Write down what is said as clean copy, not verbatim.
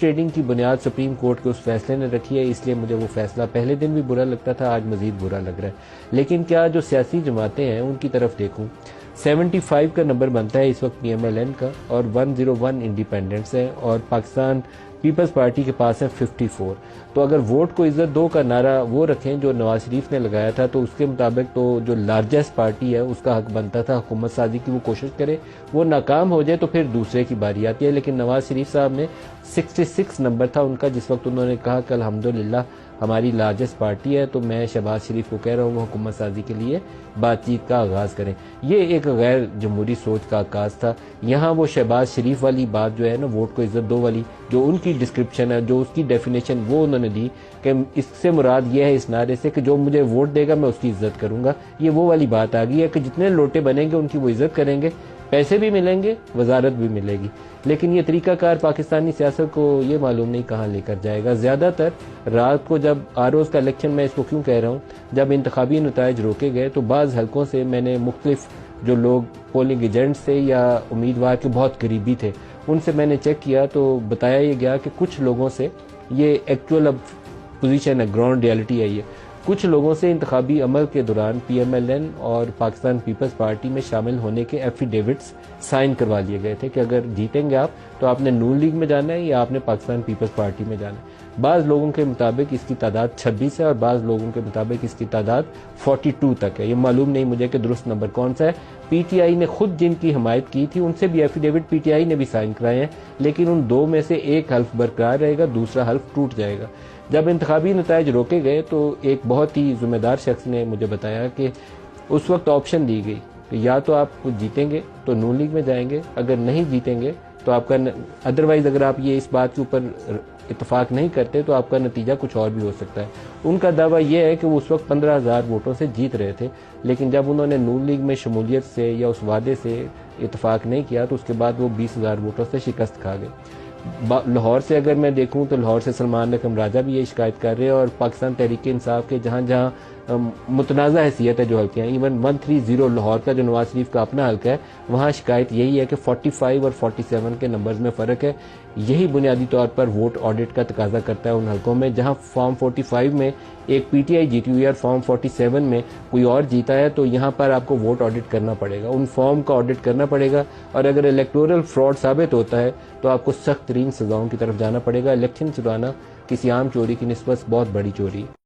Trading کی بنیاد supreme court کے اس فیصلے نے رکھی ہے، اس لیے مجھے وہ فیصلہ پہلے دن بھی برا لگتا تھا، آج مزید برا لگ رہا ہے۔ لیکن کیا جو سیاسی جماعتیں ہیں ان کی طرف دیکھوں، 75 کا نمبر بنتا ہے اس وقت پی ایم ایل این کا، اور 101 انڈیپینڈنٹس ہیں، اور پاکستان پیپلز پارٹی کے پاس ہے 54۔ تو اگر ووٹ کو عزت دو کا نعرہ وہ رکھیں جو نواز شریف نے لگایا تھا، تو اس کے مطابق تو جو لارجسٹ پارٹی ہے اس کا حق بنتا تھا حکومت سازی کی، وہ کوشش کرے، وہ ناکام ہو جائے تو پھر دوسرے کی باری آتی ہے۔ لیکن نواز شریف صاحب نے 66 نمبر تھا ان کا جس وقت انہوں نے کہا کہ الحمدللہ ہماری لارجسٹ پارٹی ہے، تو میں شہباز شریف کو کہہ رہا ہوں وہ حکومت سازی کے لیے بات چیت کا آغاز کریں۔ یہ ایک غیر جمہوری سوچ کا آغاز تھا۔ یہاں وہ شہباز شریف والی بات جو ہے نا، ووٹ کو عزت دو والی، جو ان کی ڈسکرپشن ہے، جو اس کی ڈیفینیشن وہ انہوں نے دی کہ اس سے مراد یہ ہے اس نعرے سے کہ جو مجھے ووٹ دے گا میں اس کی عزت کروں گا، یہ وہ والی بات آ گئی ہے کہ جتنے لوٹے بنیں گے ان کی وہ عزت کریں گے، پیسے بھی ملیں گے، وزارت بھی ملے گی۔ لیکن یہ طریقہ کار پاکستانی سیاست کو یہ معلوم نہیں کہاں لے کر جائے گا۔ زیادہ تر رات کو جب آروز کا الیکشن، میں اس کو کیوں کہہ رہا ہوں، جب انتخابی نتائج روکے گئے تو بعض حلقوں سے میں نے مختلف جو لوگ پولنگ ایجنٹ سے یا امیدوار کے بہت قریبی تھے ان سے میں نے چیک کیا تو بتایا یہ گیا کہ کچھ لوگوں سے، یہ ایکچوئل اب پوزیشن ہے، گراؤنڈ ریالٹی ہے، یہ کچھ لوگوں سے انتخابی عمل کے دوران پی ایم ایل این اور پاکستان پیپلز پارٹی میں شامل ہونے کے ایفیڈیوٹس سائن کروا لیے گئے تھے کہ اگر جیتیں گے آپ تو آپ نے نون لیگ میں جانا ہے یا آپ نے پاکستان پیپلز پارٹی میں جانا ہے۔ بعض لوگوں کے مطابق اس کی تعداد 26 ہے اور بعض لوگوں کے مطابق اس کی تعداد 42 تک ہے، یہ معلوم نہیں مجھے کہ درست نمبر کون سا ہے۔ پی ٹی آئی نے خود جن کی حمایت کی تھی ان سے بھی ایفیڈیوٹ پی ٹی آئی نے بھی سائن کرائے ہیں، لیکن ان دو میں سے ایک حلف برقرار رہے گا، دوسرا حلف ٹوٹ جائے گا۔ جب انتخابی نتائج روکے گئے تو ایک بہت ہی ذمہ دار شخص نے مجھے بتایا کہ اس وقت آپشن دی گئی کہ یا تو آپ جیتیں گے تو نون لیگ میں جائیں گے، اگر نہیں جیتیں گے تو آپ کا ادروائز اگر آپ یہ اس بات کے اوپر اتفاق نہیں کرتے تو آپ کا نتیجہ کچھ اور بھی ہو سکتا ہے۔ ان کا دعویٰ یہ ہے کہ وہ اس وقت 15,000 ووٹوں سے جیت رہے تھے، لیکن جب انہوں نے نون لیگ میں شمولیت سے یا اس وعدے سے اتفاق نہیں کیا تو اس کے بعد وہ 20,000 ووٹوں سے شکست کھا گئے۔ لاہور سے اگر میں دیکھوں تو لاہور سے سلمان رقم راجہ بھی یہ شکایت کر رہے ہیں، اور پاکستان تحریک انصاف کے جہاں جہاں متنازع حیثیت ہے جو حلقے ہیں، ایون 130 لاہور کا جو نواز شریف کا اپنا حلقہ ہے، وہاں شکایت یہی ہے کہ 45 اور 47 کے نمبرز میں فرق ہے۔ یہی بنیادی طور پر ووٹ آڈٹ کا تقاضا کرتا ہے ان حلقوں میں جہاں فارم 45 میں ایک پی ٹی آئی جیتی ہوئی ہے اور فارم 47 میں کوئی اور جیتا ہے، تو یہاں پر آپ کو ووٹ آڈٹ کرنا پڑے گا، ان فارم کا آڈٹ کرنا پڑے گا، اور اگر الیکٹورل فراڈ ثابت ہوتا ہے تو آپ کو سخت ترین سزاؤں کی طرف جانا پڑے گا۔ الیکشن چرانا کسی عام چوری کی نسبت بہت بڑی چوری ہے۔